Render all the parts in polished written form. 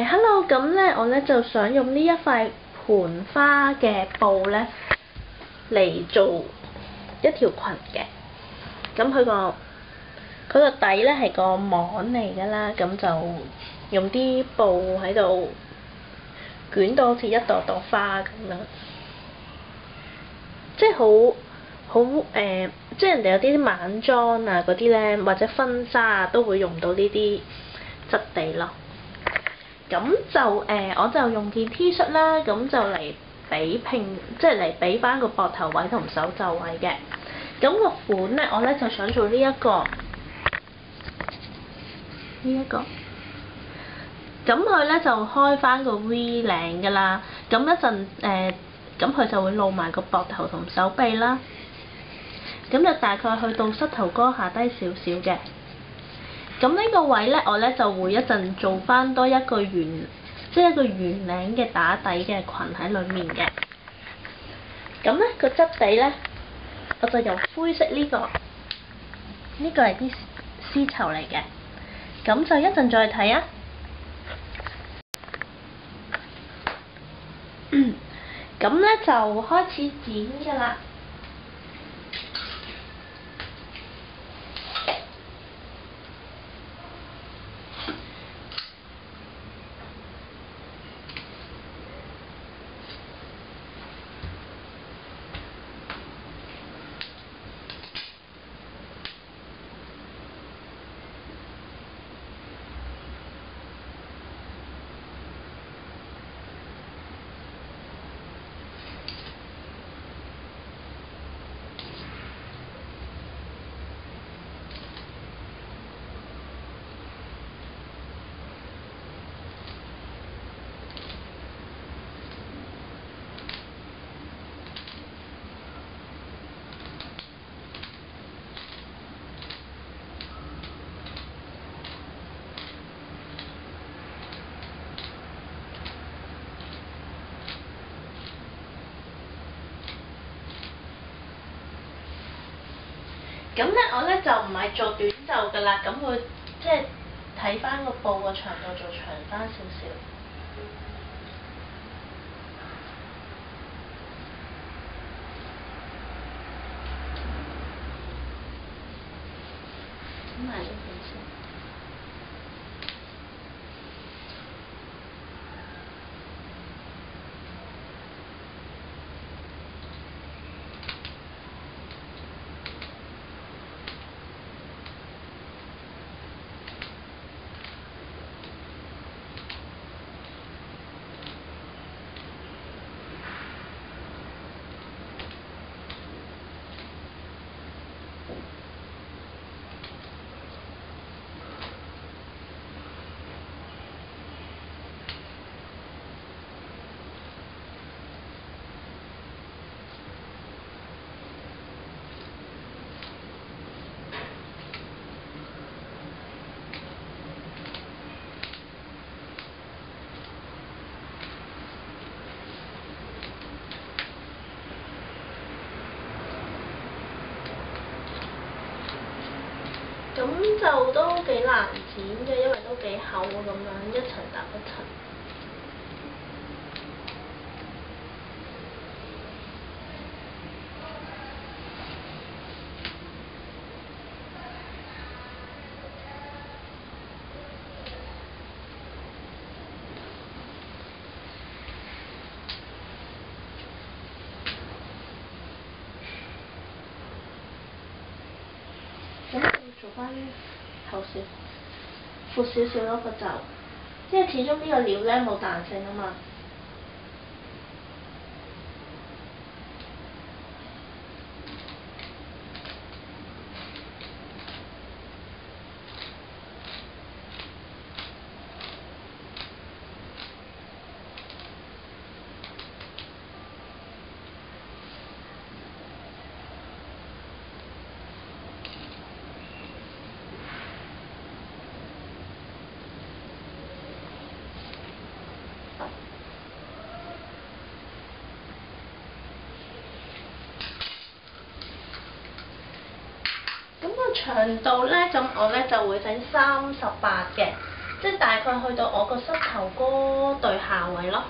Hello， 咁咧我咧就想用呢一塊盤花嘅布咧嚟做一條裙嘅。咁佢個底咧係個網嚟㗎啦，咁就用啲布喺度捲到好似一朵朵花咁樣，即係好即係人哋有啲晚裝啊嗰啲咧，或者婚紗啊都會用到呢啲質地咯。咁就我就用件 T 恤啦，咁就嚟即係嚟俾翻個膊頭位同手袖位嘅。咁個款咧，我咧就想做呢一個。咁佢咧就開翻個 V 領㗎啦。咁一陣咁佢就會露埋個膊頭同手臂啦。咁就大概去到膝頭哥下低少少嘅。咁呢個位咧，我咧就會一陣做翻多一個圓，即係一個圓領嘅打底嘅裙喺裡面嘅。咁咧個質地咧，我就由灰色呢個係啲絲綢嚟嘅。咁就一陣再睇啊。咁咧就開始剪㗎啦。咁咧，我咧就唔係做短袖㗎啦，咁會即係睇翻個布個長度做長翻少少。咁埋呢邊先。咁就都幾難剪嘅，因為都幾厚咁樣，一層搭一層。咁要做翻厚少，闊少少咯個袖，因為始終呢個料咧冇彈性啊嘛。長度咧，咁我咧就會整38嘅，即係大概去到我個膝頭嗰對下位咯。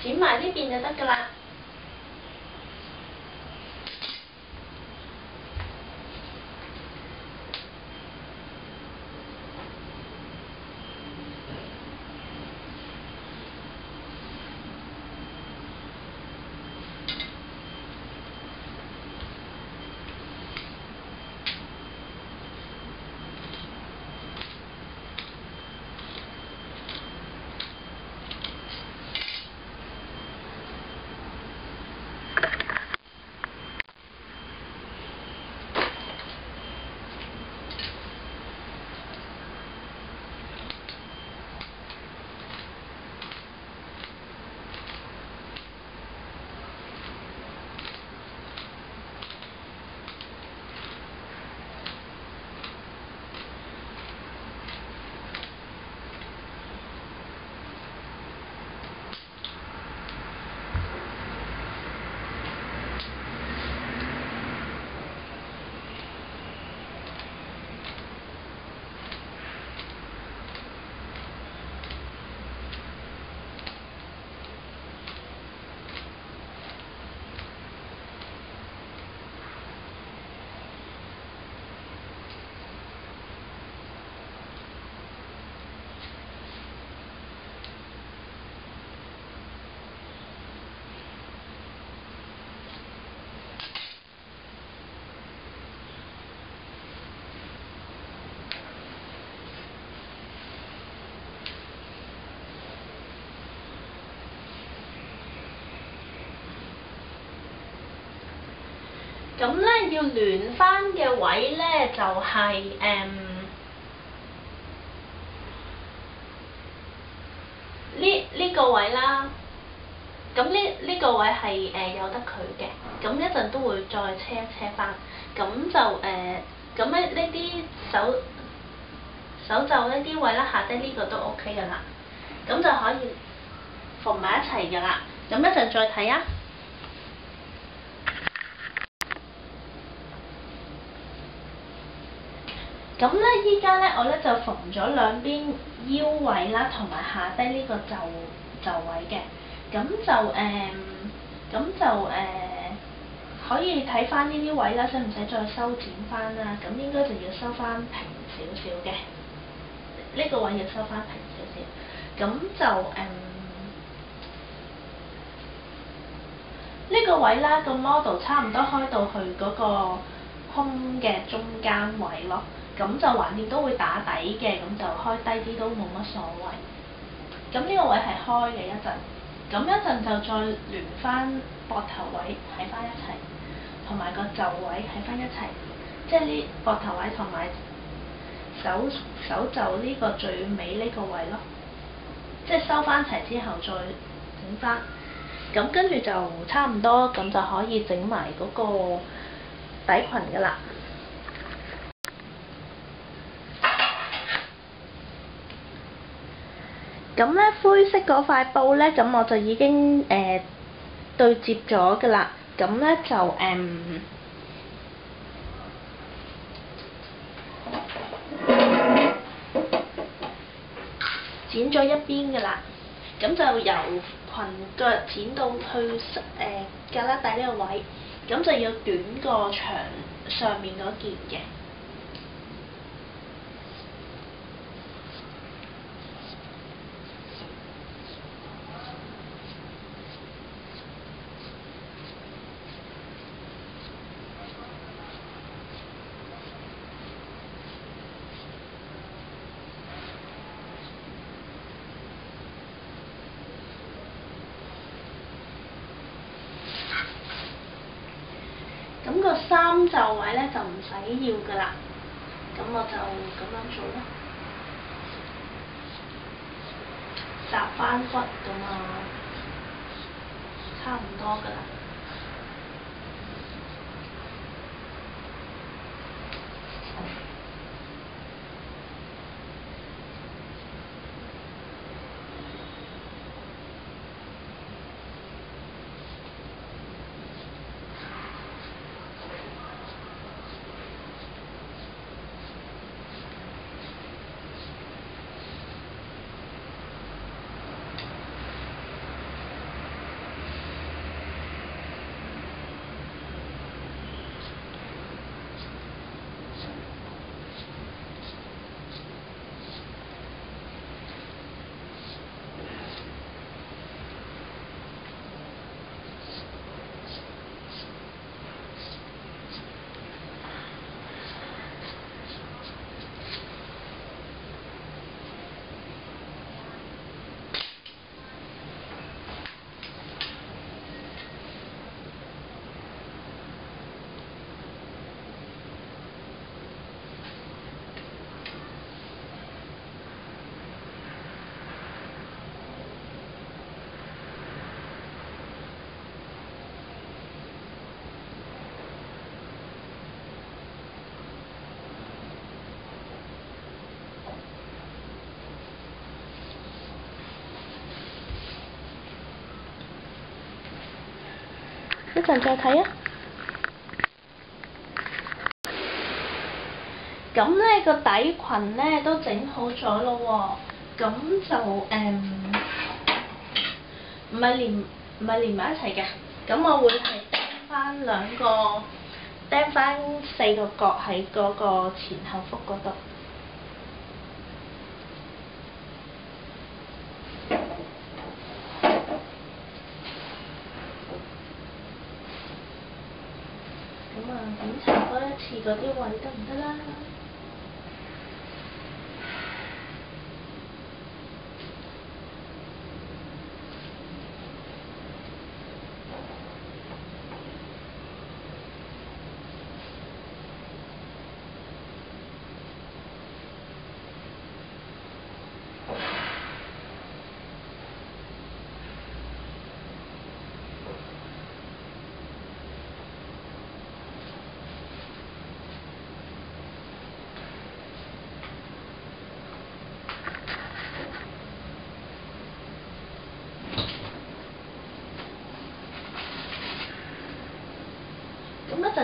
剪埋呢邊就得㗎啦。咁咧要聯翻嘅位咧就係呢個位啦。咁呢個位係有得佢嘅，咁一陣都會再車一車翻。咁就咁咧呢啲手袖呢啲位啦，下低呢個都 OK 噶啦，咁就可以縫埋一齊噶啦。咁一陣再睇啊。咁咧依家咧我咧就縫咗兩邊腰位啦，同埋下低呢個袖位嘅。咁就可以睇翻呢啲位啦，使唔使再修剪翻啦？咁應該就要收翻平少少嘅，呢個位要收翻平少少。咁就呢個位啦，個 model 差唔多開到去嗰個胸嘅中間位咯。咁就橫掂都會打底嘅，咁就開低啲都冇乜所謂。咁呢個位係開嘅一陣。咁一陣就再聯翻膊頭位喺翻一齊，同埋個袖位喺翻一齊，即係呢膊頭位同埋手袖呢個最尾呢個位咯，即係收翻齊之後再整翻。咁跟住就差唔多，咁就可以整埋嗰個底裙㗎啦。咁咧灰色嗰塊布咧，咁我就已經對接咗㗎啦。咁咧就剪咗一邊㗎啦。咁就由裙腳剪到去胳肋底呢個位，咁就要短過長上面嗰件嘅。咁個衫袖位咧就唔使要㗎啦，咁我就咁樣做啦，紮翻骨㗎嘛，差唔多㗎啦。一陣再睇啊！咁咧個底裙咧都整好咗咯喎，咁就唔係連埋一齊嘅，咁我會係釘翻釘翻4個角喺嗰個前後腹嗰度。檢查多一次嗰啲位得唔得啦？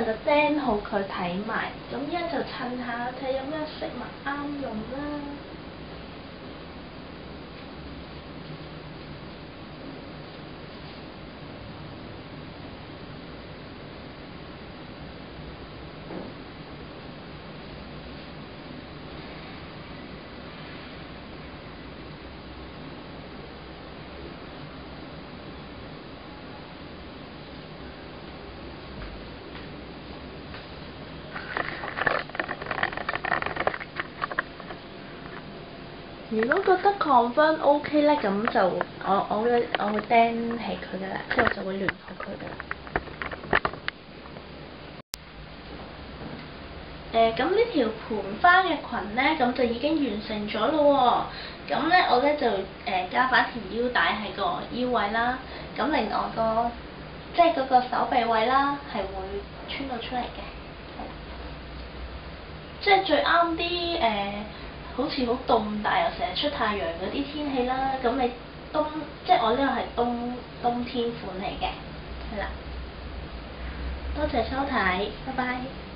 就釘好佢睇埋，咁依家就襯下睇有咩飾物啱用啦。如果覺得 confirm OK 咧，咁就我會釘起佢噶啦，之後就會聯好佢噶啦。咁呢條盤花嘅裙咧，咁就已經完成咗咯喎。咁咧我咧就加返條腰帶喺個腰位啦。咁另外即係嗰個手臂位啦，係會穿到出嚟嘅。係啦。即係最啱啲好似好凍，但係又成日出太陽嗰啲天氣啦。咁你即係我呢個係冬天款嚟嘅，係啦。多謝收睇，拜拜。